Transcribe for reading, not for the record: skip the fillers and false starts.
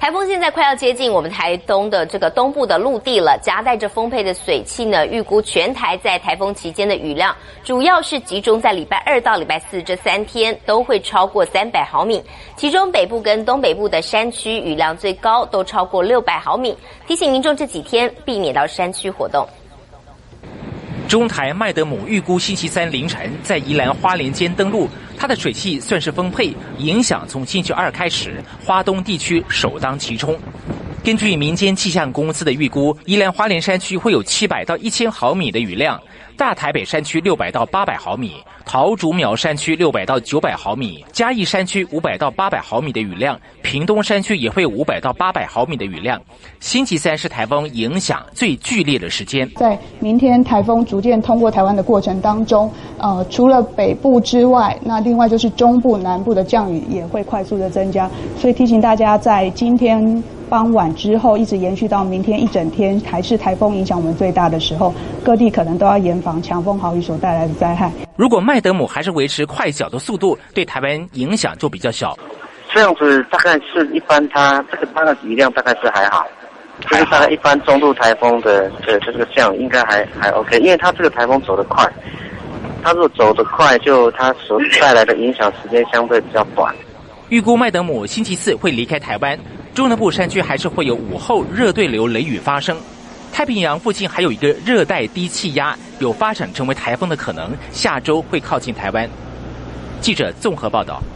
台风现在快要接近我们台东的这个东部的陆地了，夹带着丰沛的水汽呢，预估全台在台风期间的雨量，主要是集中在礼拜2到礼拜4这3天，都会超过300毫米。其中北部跟东北部的山区雨量最高都超过600毫米，提醒民众这几天避免到山区活动。中台麦德姆预估星期3凌晨在宜兰花莲间登陆，它的水汽算是丰沛，影响从星期2开始，花东地区首当其冲。根据民间气象公司的预估，宜兰花莲山区会有700到1000毫米的雨量，大台北山区600到800毫米，桃竹苗山区600到900毫米，嘉义山区500到800毫米的雨量，屏东山区也会有500到800毫米的雨量。星期3是台风影响最剧烈的时间。在明天台风逐渐通过台湾的过程当中，除了北部之外，那另外就是中部、南部的降雨也会快速的增加，所以提醒大家在今天傍晚之后一直延续到明天一整天，还是台风影响我们最大的时候，各地可能都要严防强风豪雨所带来的灾害。如果麦德姆还是维持快小的速度，对台湾影响就比较小。这样子大概是一般它的雨量大概是还好，就是大概一般中度台风的这个降雨应该还 OK， 因为它这个台风走得快，它如果走得快，就它所带来的影响时间相对比较短。预估麦德姆星期4会离开台湾，中南部山区还是会有午后热对流雷雨发生。太平洋附近还有一个热带低气压，有发展成为台风的可能，下周会靠近台湾。记者综合报道。